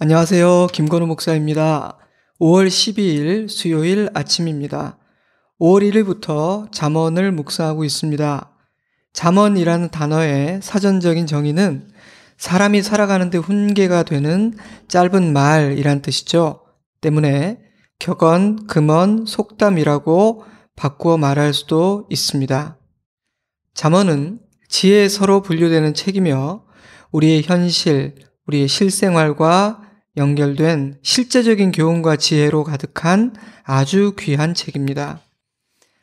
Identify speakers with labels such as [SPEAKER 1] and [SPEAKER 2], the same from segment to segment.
[SPEAKER 1] 안녕하세요. 김건우 목사입니다. 5월 12일 수요일 아침입니다. 5월 1일부터 잠언을 묵상하고 있습니다. 잠언이라는 단어의 사전적인 정의는 사람이 살아가는 데 훈계가 되는 짧은 말이란 뜻이죠. 때문에 격언, 금언, 속담이라고 바꾸어 말할 수도 있습니다. 잠언은 지혜에 서로 분류되는 책이며 우리의 현실, 우리의 실생활과 연결된 실제적인 교훈과 지혜로 가득한 아주 귀한 책입니다.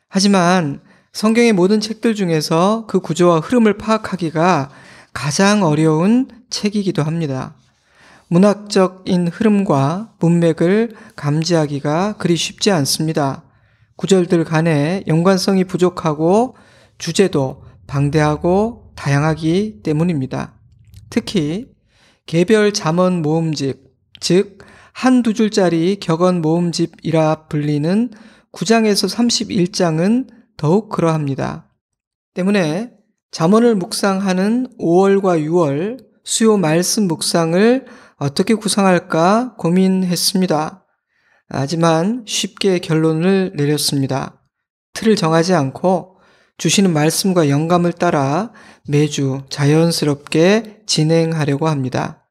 [SPEAKER 1] 하지만 성경의 모든 책들 중에서 그 구조와 흐름을 파악하기가 가장 어려운 책이기도 합니다. 문학적인 흐름과 문맥을 감지하기가 그리 쉽지 않습니다. 구절들 간에 연관성이 부족하고 주제도 방대하고 다양하기 때문입니다. 특히 개별 잠언 모음집, 즉 한두 줄짜리 격언 모음집이라 불리는 9장에서 31장은 더욱 그러합니다. 때문에 잠언을 묵상하는 5월과 6월 수요 말씀 묵상을 어떻게 구성할까 고민했습니다. 하지만 쉽게 결론을 내렸습니다. 틀을 정하지 않고 주시는 말씀과 영감을 따라 매주 자연스럽게 진행하려고 합니다.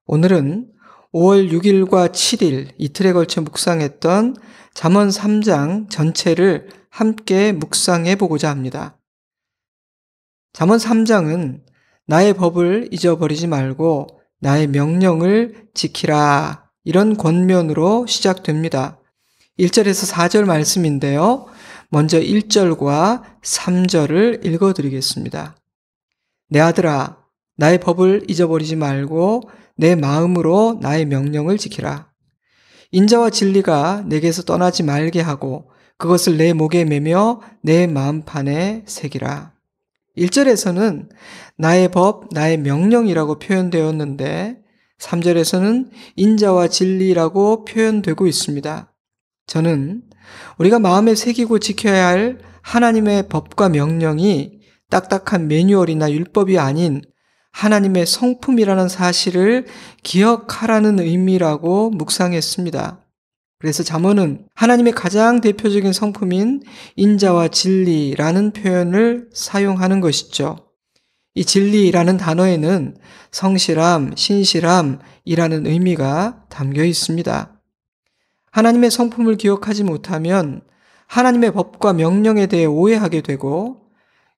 [SPEAKER 1] 오늘은 5월 6일과 7일 이틀에 걸쳐 묵상했던 잠언 3장 전체를 함께 묵상해 보고자 합니다. 잠언 3장은 나의 법을 잊어버리지 말고 나의 명령을 지키라, 이런 권면으로 시작됩니다. 1절에서 4절 말씀인데요. 먼저 1절과 3절을 읽어드리겠습니다. 내 아들아, 나의 법을 잊어버리지 말고 내 마음으로 나의 명령을 지키라. 인자와 진리가 내게서 떠나지 말게 하고 그것을 내 목에 매며 내 마음판에 새기라. 1절에서는 나의 법, 나의 명령이라고 표현되었는데 3절에서는 인자와 진리라고 표현되고 있습니다. 저는 우리가 마음에 새기고 지켜야 할 하나님의 법과 명령이 딱딱한 매뉴얼이나 율법이 아닌 하나님의 성품이라는 사실을 기억하라는 의미라고 묵상했습니다. 그래서 잠언은 하나님의 가장 대표적인 성품인 인자와 진리라는 표현을 사용하는 것이죠. 이 진리라는 단어에는 성실함, 신실함이라는 의미가 담겨 있습니다. 하나님의 성품을 기억하지 못하면 하나님의 법과 명령에 대해 오해하게 되고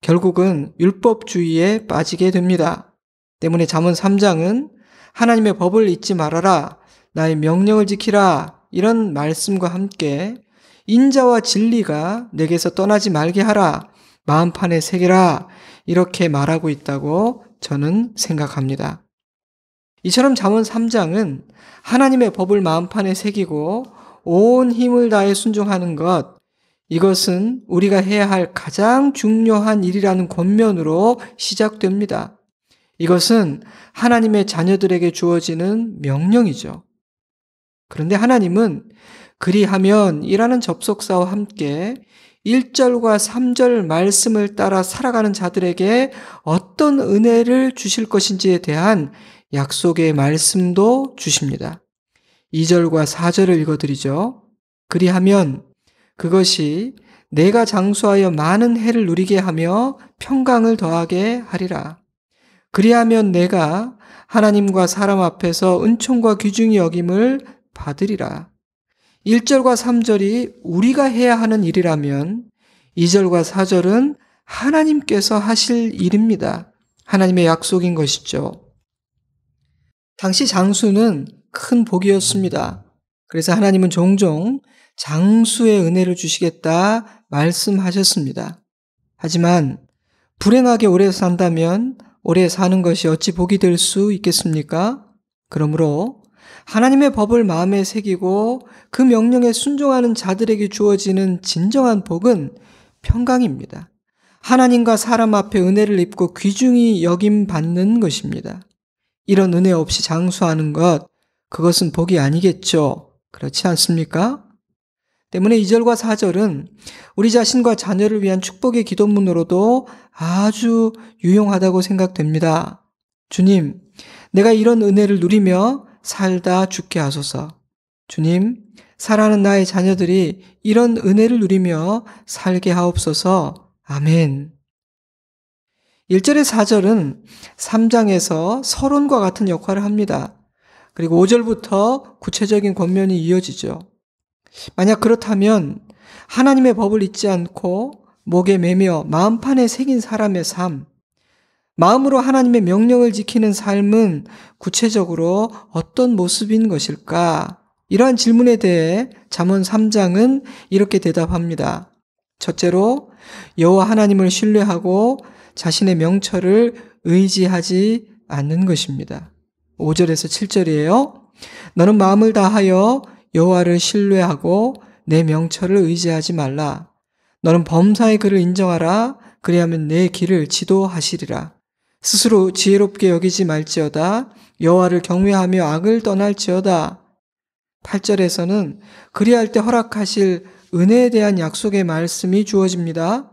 [SPEAKER 1] 결국은 율법주의에 빠지게 됩니다. 때문에 잠언 3장은 하나님의 법을 잊지 말아라, 나의 명령을 지키라, 이런 말씀과 함께 인자와 진리가 내게서 떠나지 말게 하라, 마음판에 새기라, 이렇게 말하고 있다고 저는 생각합니다. 이처럼 잠언 3장은 하나님의 법을 마음판에 새기고 온 힘을 다해 순종하는 것, 이것은 우리가 해야 할 가장 중요한 일이라는 권면으로 시작됩니다. 이것은 하나님의 자녀들에게 주어지는 명령이죠. 그런데 하나님은 그리하면 이라는 접속사와 함께 1절과 3절 말씀을 따라 살아가는 자들에게 어떤 은혜를 주실 것인지에 대한 약속의 말씀도 주십니다. 2절과 4절을 읽어드리죠. 그리하면 그것이 내가 장수하여 많은 해를 누리게 하며 평강을 더하게 하리라. 그리하면 내가 하나님과 사람 앞에서 은총과 귀중히 여김을 받으리라. 1절과 3절이 우리가 해야 하는 일이라면 2절과 4절은 하나님께서 하실 일입니다. 하나님의 약속인 것이죠. 당시 장수는 큰 복이었습니다. 그래서 하나님은 종종 장수의 은혜를 주시겠다 말씀하셨습니다. 하지만 불행하게 오래 산다면 오래 사는 것이 어찌 복이 될 수 있겠습니까? 그러므로 하나님의 법을 마음에 새기고 그 명령에 순종하는 자들에게 주어지는 진정한 복은 평강입니다. 하나님과 사람 앞에 은혜를 입고 귀중히 여김 받는 것입니다. 이런 은혜 없이 장수하는 것, 그것은 복이 아니겠죠. 그렇지 않습니까? 때문에 2절과 4절은 우리 자신과 자녀를 위한 축복의 기도문으로도 아주 유용하다고 생각됩니다. 주님, 내가 이런 은혜를 누리며 살다 죽게 하소서. 주님, 사랑하는 나의 자녀들이 이런 은혜를 누리며 살게 하옵소서. 아멘. 1절의 4절은 3장에서 서론과 같은 역할을 합니다. 그리고 5절부터 구체적인 권면이 이어지죠. 만약 그렇다면 하나님의 법을 잊지 않고 목에 매며 마음판에 새긴 사람의 삶, 마음으로 하나님의 명령을 지키는 삶은 구체적으로 어떤 모습인 것일까? 이러한 질문에 대해 잠언 3장은 이렇게 대답합니다. 첫째로 여호와 하나님을 신뢰하고 자신의 명철을 의지하지 않는 것입니다. 5절에서 7절이에요. 너는 마음을 다하여 여호와를 신뢰하고 내 명철을 의지하지 말라. 너는 범사의 그를 인정하라. 그리하면 내 길을 지도하시리라. 스스로 지혜롭게 여기지 말지어다. 여호와를 경외하며 악을 떠날지어다. 8절에서는 그리할 때 허락하실 은혜에 대한 약속의 말씀이 주어집니다.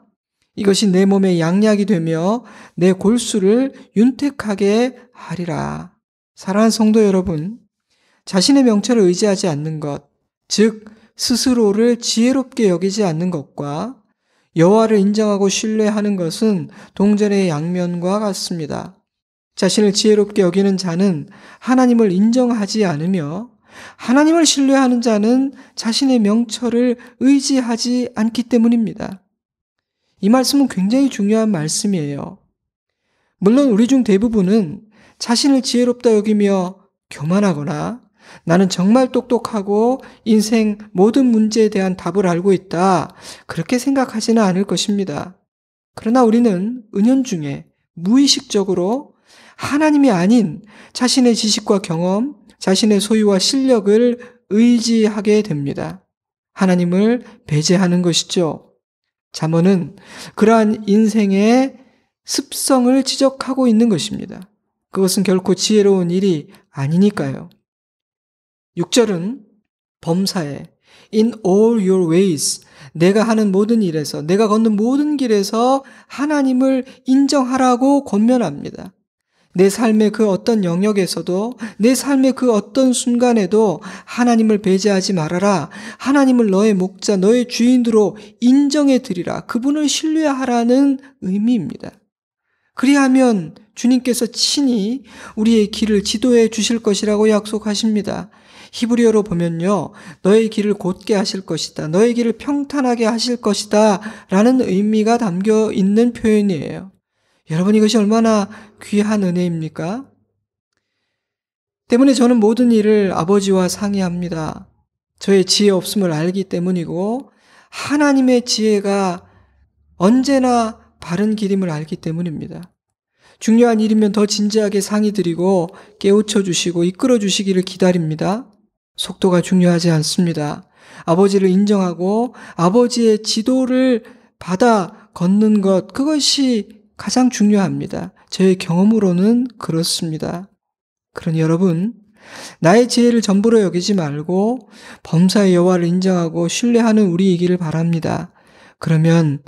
[SPEAKER 1] 이것이 내 몸의 양약이 되며 내 골수를 윤택하게 하리라. 사랑하는 성도 여러분, 자신의 명철을 의지하지 않는 것, 즉 스스로를 지혜롭게 여기지 않는 것과 여호와를 인정하고 신뢰하는 것은 동전의 양면과 같습니다. 자신을 지혜롭게 여기는 자는 하나님을 인정하지 않으며 하나님을 신뢰하는 자는 자신의 명철을 의지하지 않기 때문입니다. 이 말씀은 굉장히 중요한 말씀이에요. 물론 우리 중 대부분은 자신을 지혜롭다 여기며 교만하거나 나는 정말 똑똑하고 인생 모든 문제에 대한 답을 알고 있다, 그렇게 생각하지는 않을 것입니다. 그러나 우리는 은연중에 무의식적으로 하나님이 아닌 자신의 지식과 경험, 자신의 소유와 실력을 의지하게 됩니다. 하나님을 배제하는 것이죠. 잠언은 그러한 인생의 습성을 지적하고 있는 것입니다. 그것은 결코 지혜로운 일이 아니니까요. 6절은 범사에 In all your ways, 내가 하는 모든 일에서, 내가 걷는 모든 길에서 하나님을 인정하라고 권면합니다. 내 삶의 그 어떤 영역에서도, 내 삶의 그 어떤 순간에도 하나님을 배제하지 말아라. 하나님을 너의 목자, 너의 주인으로 인정해 드리라. 그분을 신뢰하라는 의미입니다. 그리하면 주님께서 친히 우리의 길을 지도해 주실 것이라고 약속하십니다. 히브리어로 보면요, 너의 길을 곧게 하실 것이다, 너의 길을 평탄하게 하실 것이다 라는 의미가 담겨 있는 표현이에요. 여러분, 이것이 얼마나 귀한 은혜입니까? 때문에 저는 모든 일을 아버지와 상의합니다. 저의 지혜 없음을 알기 때문이고 하나님의 지혜가 언제나 바른 길임을 알기 때문입니다. 중요한 일이면 더 진지하게 상의드리고 깨우쳐 주시고 이끌어 주시기를 기다립니다. 속도가 중요하지 않습니다. 아버지를 인정하고 아버지의 지도를 받아 걷는 것, 그것이 가장 중요합니다. 저의 경험으로는 그렇습니다. 그러니 여러분, 나의 지혜를 전부로 여기지 말고 범사의 여호와를 인정하고 신뢰하는 우리이기를 바랍니다. 그러면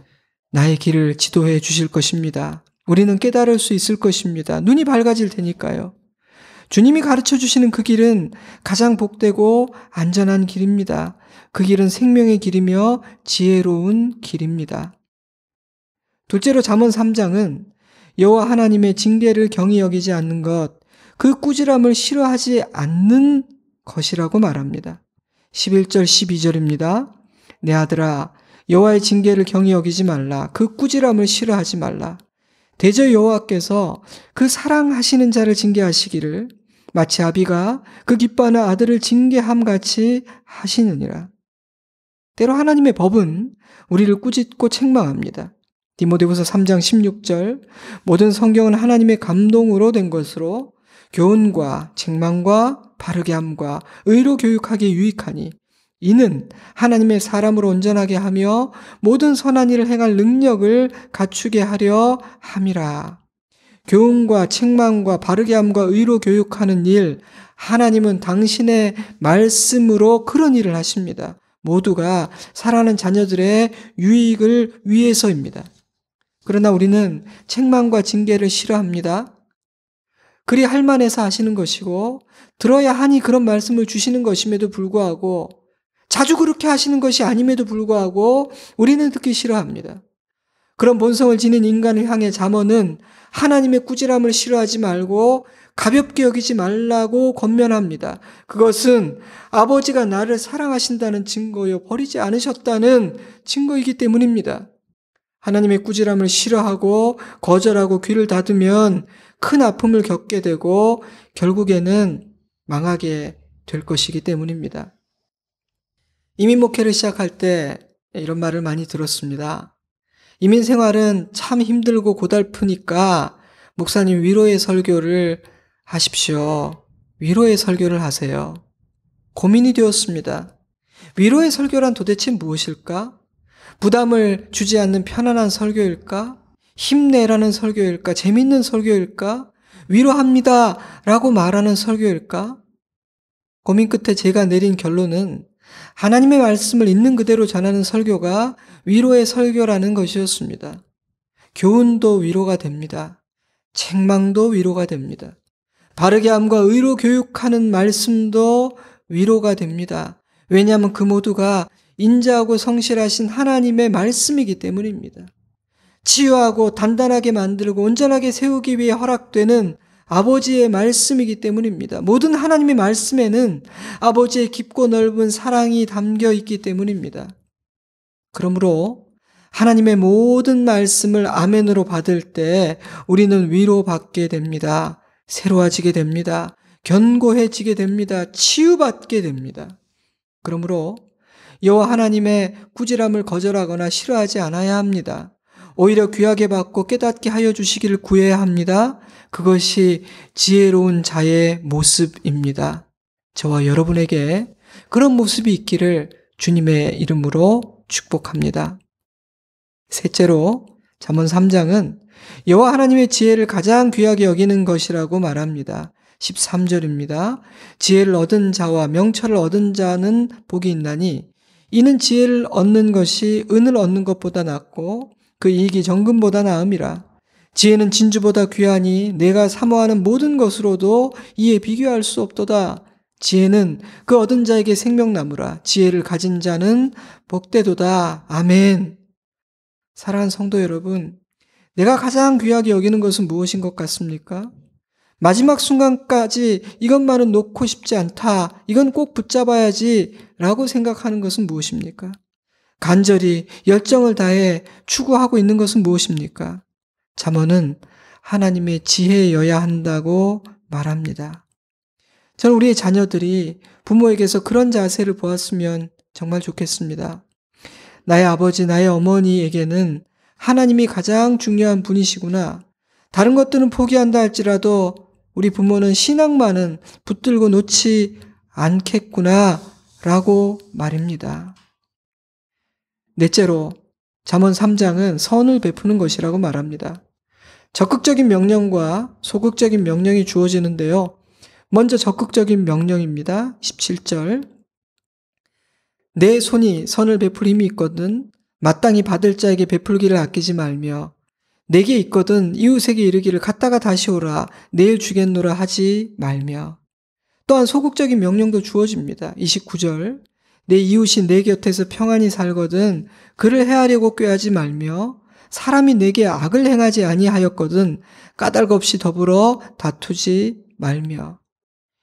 [SPEAKER 1] 나의 길을 지도해 주실 것입니다. 우리는 깨달을 수 있을 것입니다. 눈이 밝아질 테니까요. 주님이 가르쳐 주시는 그 길은 가장 복되고 안전한 길입니다. 그 길은 생명의 길이며 지혜로운 길입니다. 둘째로 잠언 3장은 여호와 하나님의 징계를 경히 여기지 않는 것, 그 꾸지람을 싫어하지 않는 것이라고 말합니다. 11절 12절입니다. 내 아들아, 여호와의 징계를 경히 여기지 말라. 그 꾸지람을 싫어하지 말라. 대저 여호와께서 그 사랑하시는 자를 징계하시기를 마치 아비가 그 기뻐하는 아들을 징계함같이 하시느니라. 때로 하나님의 법은 우리를 꾸짖고 책망합니다. 디모데후서 3장 16절, 모든 성경은 하나님의 감동으로 된 것으로 교훈과 책망과 바르게 함과 의로 교육하기에 유익하니 이는 하나님의 사람을 온전하게 하며 모든 선한 일을 행할 능력을 갖추게 하려 함이라. 교훈과 책망과 바르게 함과 의로 교육하는 일, 하나님은 당신의 말씀으로 그런 일을 하십니다. 모두가 사랑하는 자녀들의 유익을 위해서입니다. 그러나 우리는 책망과 징계를 싫어합니다. 그리 할 만해서 하시는 것이고 들어야 하니 그런 말씀을 주시는 것임에도 불구하고 자주 그렇게 하시는 것이 아님에도 불구하고 우리는 듣기 싫어합니다. 그런 본성을 지닌 인간을 향해 잠언은 하나님의 꾸지람을 싫어하지 말고 가볍게 여기지 말라고 권면합니다. 그것은 아버지가 나를 사랑하신다는 증거요, 버리지 않으셨다는 증거이기 때문입니다. 하나님의 꾸지람을 싫어하고 거절하고 귀를 닫으면 큰 아픔을 겪게 되고 결국에는 망하게 될 것이기 때문입니다. 이민 목회를 시작할 때 이런 말을 많이 들었습니다. 이민 생활은 참 힘들고 고달프니까 목사님 위로의 설교를 하십시오. 위로의 설교를 하세요. 고민이 되었습니다. 위로의 설교란 도대체 무엇일까? 부담을 주지 않는 편안한 설교일까? 힘내라는 설교일까? 재밌는 설교일까? 위로합니다 라고 말하는 설교일까? 고민 끝에 제가 내린 결론은 하나님의 말씀을 있는 그대로 전하는 설교가 위로의 설교라는 것이었습니다. 교훈도 위로가 됩니다. 책망도 위로가 됩니다. 바르게 함과 의로 교육하는 말씀도 위로가 됩니다. 왜냐하면 그 모두가 인자하고 성실하신 하나님의 말씀이기 때문입니다. 치유하고 단단하게 만들고 온전하게 세우기 위해 허락되는 아버지의 말씀이기 때문입니다. 모든 하나님의 말씀에는 아버지의 깊고 넓은 사랑이 담겨 있기 때문입니다. 그러므로 하나님의 모든 말씀을 아멘으로 받을 때 우리는 위로받게 됩니다. 새로워지게 됩니다. 견고해지게 됩니다. 치유받게 됩니다. 그러므로 여호와 하나님의 꾸지람을 거절하거나 싫어하지 않아야 합니다. 오히려 귀하게 받고 깨닫게 하여 주시기를 구해야 합니다. 그것이 지혜로운 자의 모습입니다. 저와 여러분에게 그런 모습이 있기를 주님의 이름으로 축복합니다. 셋째로 잠언 3장은 여호와 하나님의 지혜를 가장 귀하게 여기는 것이라고 말합니다. 13절입니다. 지혜를 얻은 자와 명철을 얻은 자는 복이 있나니 이는 지혜를 얻는 것이 은을 얻는 것보다 낫고 그 이익이 정금보다 나음이라. 지혜는 진주보다 귀하니 내가 사모하는 모든 것으로도 이에 비교할 수 없도다. 지혜는 그 얻은 자에게 생명나무라. 지혜를 가진 자는 복되도다. 아멘. 사랑하는 성도 여러분, 내가 가장 귀하게 여기는 것은 무엇인 것 같습니까? 마지막 순간까지 이것만은 놓고 싶지 않다. 이건 꼭 붙잡아야지 라고 생각하는 것은 무엇입니까? 간절히 열정을 다해 추구하고 있는 것은 무엇입니까? 잠언은 하나님의 지혜여야 한다고 말합니다. 저는 우리의 자녀들이 부모에게서 그런 자세를 보았으면 정말 좋겠습니다. 나의 아버지, 나의 어머니에게는 하나님이 가장 중요한 분이시구나. 다른 것들은 포기한다 할지라도 우리 부모는 신앙만은 붙들고 놓지 않겠구나 라고 말입니다. 넷째로 잠언 3장은 선을 베푸는 것이라고 말합니다. 적극적인 명령과 소극적인 명령이 주어지는데요. 먼저 적극적인 명령입니다. 17절. 내 손이 선을 베풀 힘이 있거든 마땅히 받을 자에게 베풀기를 아끼지 말며 내게 있거든 이웃에게 이르기를 갔다가 다시 오라 내일 주겠노라 하지 말며. 또한 소극적인 명령도 주어집니다. 29절. 내 이웃이 내 곁에서 평안히 살거든 그를 해하려고 꾀하지 말며 사람이 내게 악을 행하지 아니하였거든 까닭 없이 더불어 다투지 말며.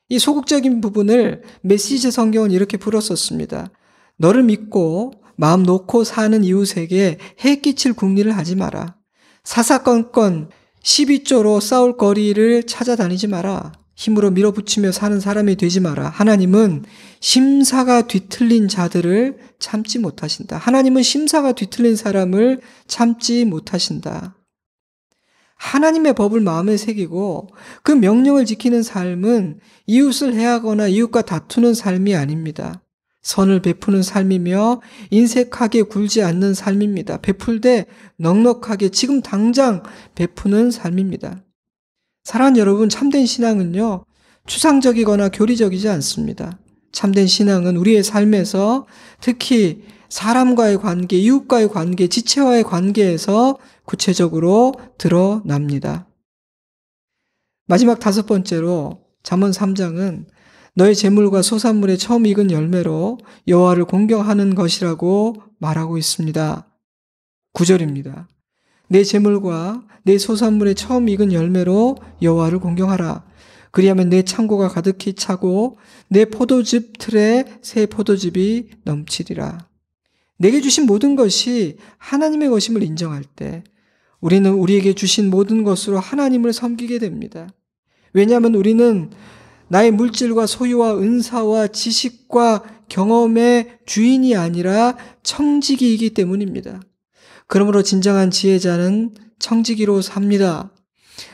[SPEAKER 1] 이 소극적인 부분을 메시지 성경은 이렇게 풀었었습니다. 너를 믿고 마음 놓고 사는 이웃에게 해 끼칠 궁리를 하지 마라. 사사건건 12조로 싸울 거리를 찾아다니지 마라. 힘으로 밀어붙이며 사는 사람이 되지 마라. 하나님은 심사가 뒤틀린 자들을 참지 못하신다. 하나님은 심사가 뒤틀린 사람을 참지 못하신다. 하나님의 법을 마음에 새기고 그 명령을 지키는 삶은 이웃을 해하거나 이웃과 다투는 삶이 아닙니다. 선을 베푸는 삶이며 인색하게 굴지 않는 삶입니다. 베풀되 넉넉하게 지금 당장 베푸는 삶입니다. 사랑하는 여러분, 참된 신앙은요, 추상적이거나 교리적이지 않습니다. 참된 신앙은 우리의 삶에서 특히 사람과의 관계, 이웃과의 관계, 지체와의 관계에서 구체적으로 드러납니다. 마지막 5번째로 잠언 3장은 너의 재물과 소산물의 처음 익은 열매로 여호와를 공경하는 것이라고 말하고 있습니다. 9절입니다. 내 재물과 내 소산물의 처음 익은 열매로 여호와를 공경하라. 그리하면 내 창고가 가득히 차고 내 포도즙 틀에 새 포도즙이 넘치리라. 내게 주신 모든 것이 하나님의 것임을 인정할 때 우리는 우리에게 주신 모든 것으로 하나님을 섬기게 됩니다. 왜냐하면 우리는 나의 물질과 소유와 은사와 지식과 경험의 주인이 아니라 청지기이기 때문입니다. 그러므로 진정한 지혜자는 청지기로 삽니다.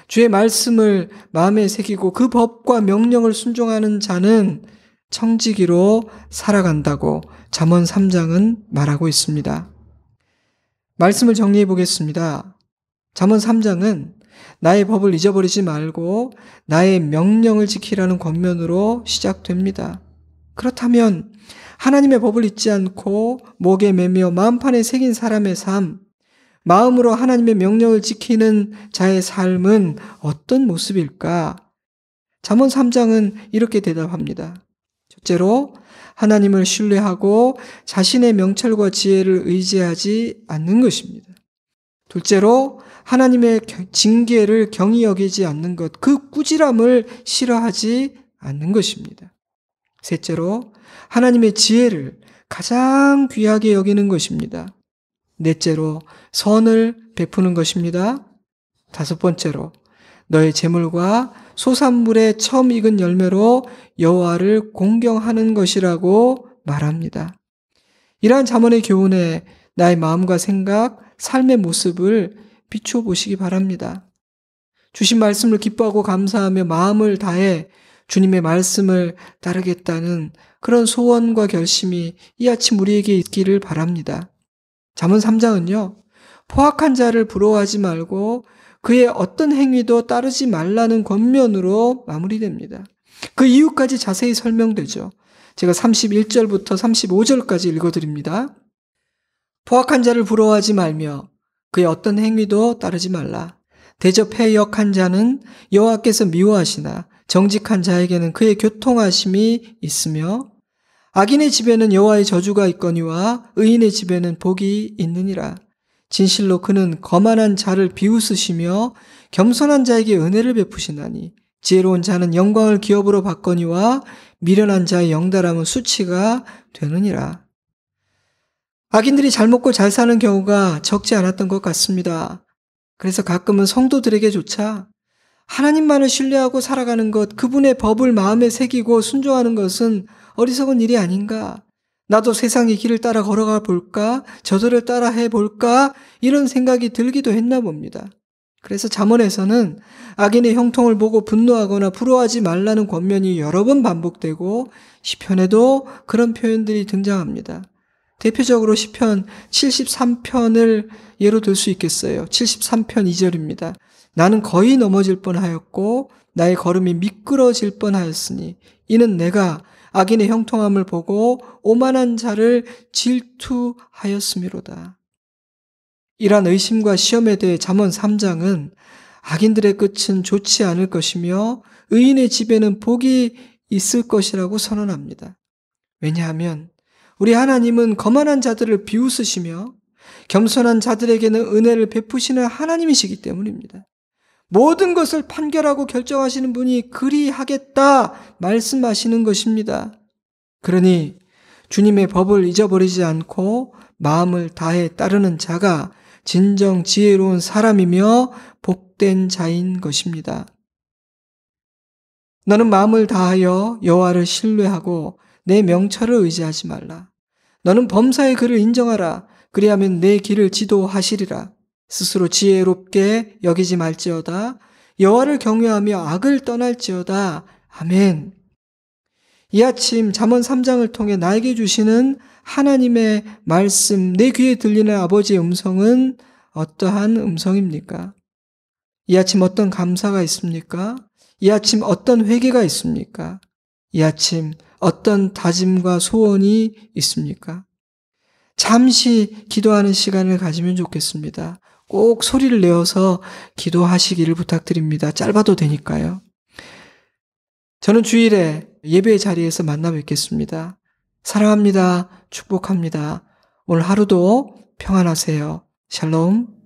[SPEAKER 1] 주의 말씀을 마음에 새기고 그 법과 명령을 순종하는 자는 청지기로 살아간다고 잠언 3장은 말하고 있습니다. 말씀을 정리해 보겠습니다. 잠언 3장은 나의 법을 잊어버리지 말고 나의 명령을 지키라는 권면으로 시작됩니다. 그렇다면 하나님의 법을 잊지 않고 목에 매며 마음판에 새긴 사람의 삶, 마음으로 하나님의 명령을 지키는 자의 삶은 어떤 모습일까? 잠언 3장은 이렇게 대답합니다. 첫째로 하나님을 신뢰하고 자신의 명철과 지혜를 의지하지 않는 것입니다. 둘째로 하나님의 징계를 경히 여기지 않는 것, 그 꾸지람을 싫어하지 않는 것입니다. 셋째로 하나님의 지혜를 가장 귀하게 여기는 것입니다. 넷째로 선을 베푸는 것입니다. 5번째로 너의 재물과 소산물의 처음 익은 열매로 여호와를 공경하는 것이라고 말합니다. 이러한 잠언의 교훈에 나의 마음과 생각, 삶의 모습을 비추어 보시기 바랍니다. 주신 말씀을 기뻐하고 감사하며 마음을 다해 주님의 말씀을 따르겠다는 그런 소원과 결심이 이 아침 우리에게 있기를 바랍니다. 잠언 3장은요, 포악한 자를 부러워하지 말고 그의 어떤 행위도 따르지 말라는 권면으로 마무리됩니다. 그 이유까지 자세히 설명되죠. 제가 31절부터 35절까지 읽어드립니다. 포악한 자를 부러워하지 말며 그의 어떤 행위도 따르지 말라. 대접해 역한 자는 여호와께서 미워하시나 정직한 자에게는 그의 교통하심이 있으며 악인의 집에는 여호와의 저주가 있거니와 의인의 집에는 복이 있느니라. 진실로 그는 거만한 자를 비웃으시며 겸손한 자에게 은혜를 베푸시나니 지혜로운 자는 영광을 기업으로 받거니와 미련한 자의 영달함은 수치가 되느니라. 악인들이 잘 먹고 잘 사는 경우가 적지 않았던 것 같습니다. 그래서 가끔은 성도들에게조차 하나님만을 신뢰하고 살아가는 것, 그분의 법을 마음에 새기고 순종하는 것은 어리석은 일이 아닌가? 나도 세상의 길을 따라 걸어가 볼까? 저들을 따라 해볼까? 이런 생각이 들기도 했나 봅니다. 그래서 잠언에서는 악인의 형통을 보고 분노하거나 부러워하지 말라는 권면이 여러 번 반복되고 시편에도 그런 표현들이 등장합니다. 대표적으로 시편 73편을 예로 들 수 있겠어요. 73편 2절입니다. 나는 거의 넘어질 뻔하였고 나의 걸음이 미끄러질 뻔하였으니 이는 내가 악인의 형통함을 보고 오만한 자를 질투하였음이로다. 이러한 의심과 시험에 대해 잠언 3장은 악인들의 끝은 좋지 않을 것이며 의인의 집에는 복이 있을 것이라고 선언합니다. 왜냐하면 우리 하나님은 거만한 자들을 비웃으시며 겸손한 자들에게는 은혜를 베푸시는 하나님이시기 때문입니다. 모든 것을 판결하고 결정하시는 분이 그리하겠다 말씀하시는 것입니다. 그러니 주님의 법을 잊어버리지 않고 마음을 다해 따르는 자가 진정 지혜로운 사람이며 복된 자인 것입니다. 너는 마음을 다하여 여호와를 신뢰하고 내 명철을 의지하지 말라. 너는 범사의 그를 인정하라. 그리하면 내 길을 지도하시리라. 스스로 지혜롭게 여기지 말지어다. 여호와를 경외하며 악을 떠날지어다. 아멘. 이 아침 잠언 3장을 통해 나에게 주시는 하나님의 말씀, 내 귀에 들리는 아버지의 음성은 어떠한 음성입니까? 이 아침 어떤 감사가 있습니까? 이 아침 어떤 회개가 있습니까? 이 아침 어떤 다짐과 소원이 있습니까? 잠시 기도하는 시간을 가지면 좋겠습니다. 꼭 소리를 내어서 기도하시기를 부탁드립니다. 짧아도 되니까요. 저는 주일에 예배의 자리에서 만나 뵙겠습니다. 사랑합니다. 축복합니다. 오늘 하루도 평안하세요. 샬롬.